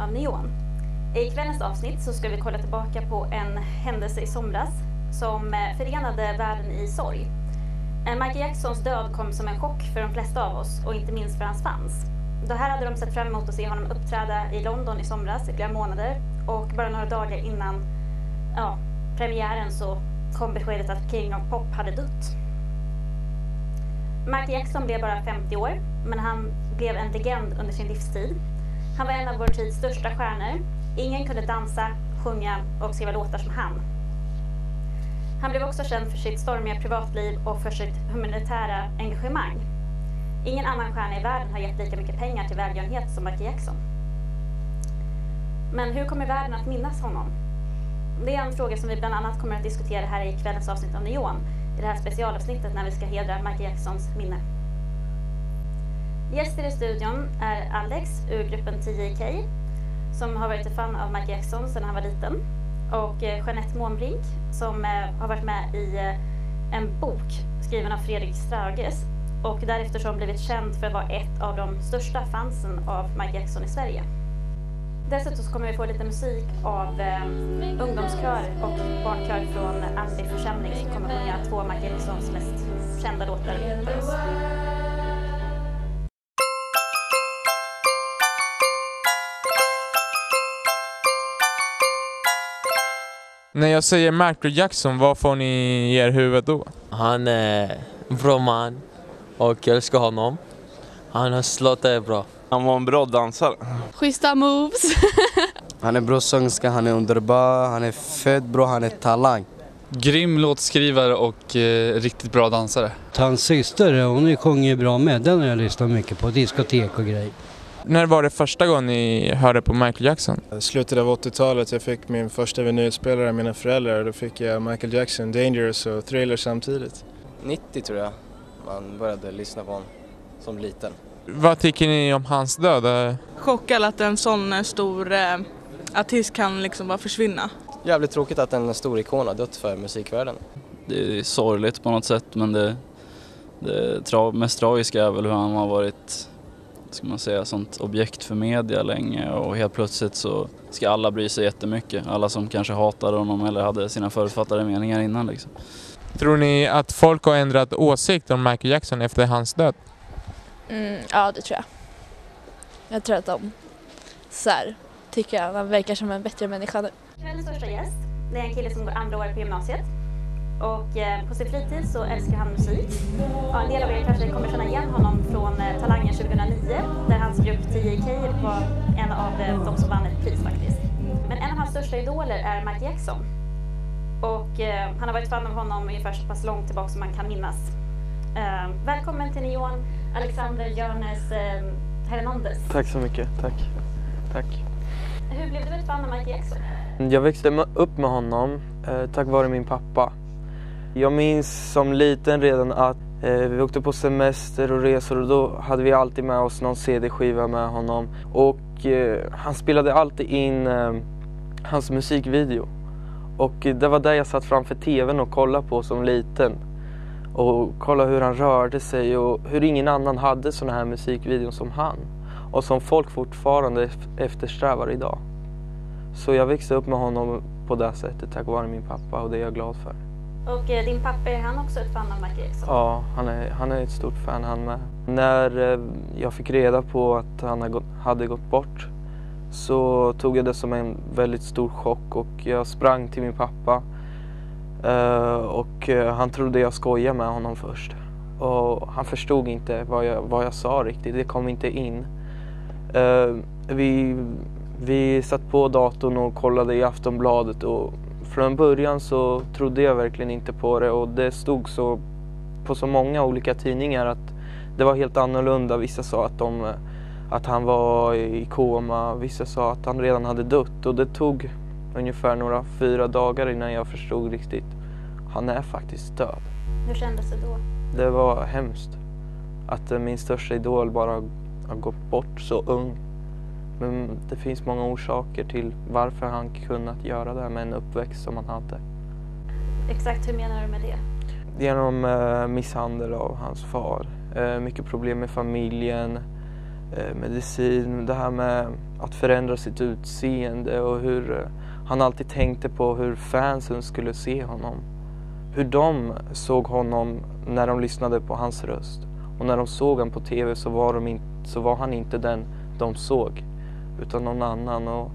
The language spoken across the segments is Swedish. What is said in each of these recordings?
av Neon. I kvällens avsnitt så ska vi kolla tillbaka på en händelse i somras som förenade världen i sorg. Michael Jacksons död kom som en chock för de flesta av oss och inte minst för hans fans. Det här hade de sett fram emot att se honom uppträda i London i somras i flera månader, och bara några dagar innan premiären så kom beskedet att King of Pop hade dött. Michael Jackson blev bara 50 år, men han blev en legend under sin livstid. Han var en av vår tids största stjärnor. Ingen kunde dansa, sjunga och skriva låtar som han. Han blev också känd för sitt stormiga privatliv och för sitt humanitära engagemang. Ingen annan stjärna i världen har gett lika mycket pengar till välgörenhet som Michael Jackson. Men hur kommer världen att minnas honom? Det är en fråga som vi bland annat kommer att diskutera här i kvällens avsnitt av Neon, i det här specialavsnittet när vi ska hedra Michael Jacksons minne. Gäster i studion är Alex ur gruppen TJK, som har varit ett fan av Michael Jackson sedan han var liten, och Jeanette Månbrink, som har varit med i en bok skriven av Fredrik Strages och därefter som blivit känd för att vara ett av de största fansen av Michael Jackson i Sverige. Dessutom så kommer vi få lite musik av ungdomskör och barnkör från Andlig församling som kommer att sjunga två av Michael Jacksons mest kända låtar för oss. När jag säger Michael Jackson, vad får ni i er huvud då? Han är en bra man och jag älskar honom. Hans låtar är bra. Han var en bra dansare. Schyssta moves. Han är bra sångerska, han är underbar, han är fett bra, han är talang. Grym låtskrivare och riktigt bra dansare. Hans syster, hon sjunger bra med. Den har jag lyssnat mycket på, diskotek och grejer. När var det första gången ni hörde på Michael Jackson? Slutet av 80-talet, jag fick min första vinylspelare av mina föräldrar. Då fick jag Michael Jackson, Dangerous och Thriller samtidigt. 90 tror jag man började lyssna på honom som liten. Vad tycker ni om hans död? Chockad att en sån stor artist kan liksom bara försvinna. Jävligt tråkigt att en stor ikon har dött för musikvärlden. Det är sorgligt på något sätt, men det mest tragiska är väl hur han har varit, ska man säga, sånt objekt för media länge, och helt plötsligt så ska alla bry sig jättemycket. Alla som kanske hatade honom eller hade sina förutfattade meningar innan liksom. Tror ni att folk har ändrat åsikt om Michael Jackson efter hans död? Ja, det tror jag. Jag tror att de tycker att han verkar som en bättre människa nu. Kvällens första gäst, det är en kille som går andra året på gymnasiet. Och på sin fritid så älskar han musik. Och en del av er kanske kommer känna igen honom från Talangen 2009, där hans grupp TJK var en av de som vann ett pris faktiskt. Men en av hans största idoler är Michael Jackson. Och han har varit fan av honom ungefär så pass långt tillbaka som man kan minnas. Välkommen till Neon, Alexander Jones Hernandez. Tack så mycket, tack. Hur blev du ett fan av Michael Jackson? Jag växte upp med honom tack vare min pappa. Jag minns som liten redan att vi åkte på semester och resor, och då hade vi alltid med oss någon CD-skiva med honom. Och han spelade alltid in hans musikvideo. Och det var där jag satt framför tvn och kollade på som liten. Och kollade hur han rörde sig och hur ingen annan hade såna här musikvideor som han. Och som folk fortfarande eftersträvar idag. Så jag växte upp med honom på det sättet tack vare min pappa, och det är jag glad för. Och din pappa, är han också ett fan av Michael Jackson? Ja, han är ett stort fan, han med. När jag fick reda på att han hade gått bort så tog jag det som en väldigt stor chock, och jag sprang till min pappa. Och han trodde jag skojade med honom först. Och han förstod inte vad jag sa riktigt, det kom inte in. Vi satt på datorn och kollade i Aftonbladet, och från början så trodde jag verkligen inte på det, och det stod så på så många olika tidningar att det var helt annorlunda. Vissa sa att han var i koma, vissa sa att han redan hade dött, och det tog ungefär 4 dagar innan jag förstod riktigt. Han är faktiskt död. Hur kändes det då? Det var hemskt att min största idol bara har gått bort så ung. Men det finns många orsaker till varför han kunnat göra det med en uppväxt som han hade. Exakt, hur menar du med det? Genom misshandel av hans far. Mycket problem med familjen. medicin, det här med att förändra sitt utseende och hur han alltid tänkte på hur fansen skulle se honom. Hur de såg honom när de lyssnade på hans röst. Och när de såg honom på tv så var han inte den de såg, utan någon annan. Och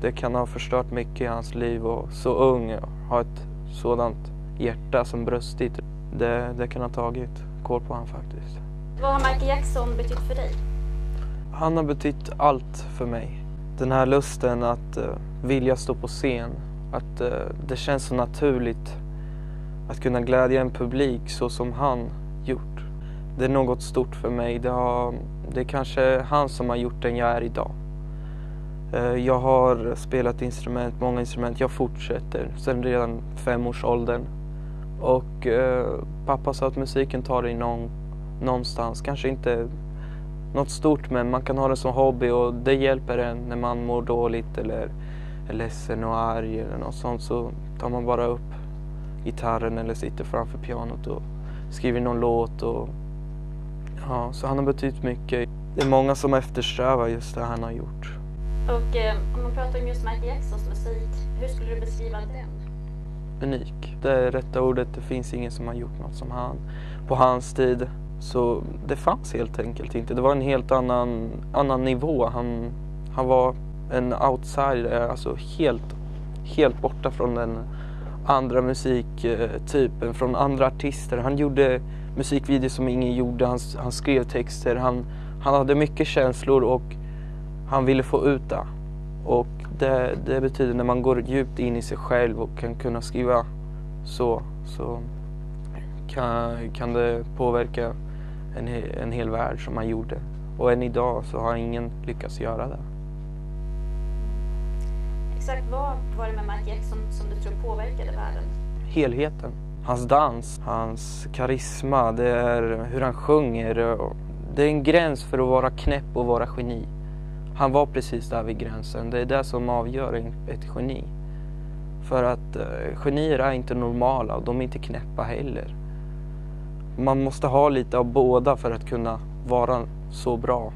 det kan ha förstört mycket i hans liv, och så ung, ha ett sådant hjärta som bröstigt. Det kan ha tagit kål på han faktiskt. Vad har Michael Jackson betytt för dig? Han har betytt allt för mig. Den här lusten att vilja stå på scen. Att det känns så naturligt att kunna glädja en publik så som han gjort. Det är något stort för mig. Det är kanske han som har gjort den jag är idag. Jag har spelat många instrument. Jag fortsätter sedan redan 5-årsåldern. Och pappa sa att musiken tar dig någonstans. Kanske inte något stort, men man kan ha det som hobby och det hjälper en när man mår dåligt eller är ledsen och arg eller något sånt. Så tar man bara upp gitarren eller sitter framför pianot och skriver någon låt. Ja, så han har betytt mycket. Det är många som eftersträvar just det han har gjort. Och om man pratar om just Michael Jacksons musik, hur skulle du beskriva den? Unik. Det är rätta ordet. Det finns ingen som har gjort något som han. På hans tid. Så det fanns helt enkelt inte. Det var en helt annan nivå. Han var en outsider. Alltså helt borta från den andra musiktypen. Från andra artister. Han gjorde musikvideor som ingen gjorde. Han skrev texter. Han hade mycket känslor och han ville få ut det. Och det betyder när man går djupt in i sig själv och kan kunna skriva så kan det påverka en hel värld som han gjorde. Och än idag så har ingen lyckats göra det. Exakt vad var det med Michael Jackson som du tror påverkade världen? Helheten. Hans dans, hans karisma, det är hur han sjunger. Det är en gräns för att vara knäpp och vara geni. Han var precis där vid gränsen. Det är det som avgör ett geni. För att genier är inte normala och de är inte knäppa heller. Man måste ha lite av båda för att kunna vara så bra.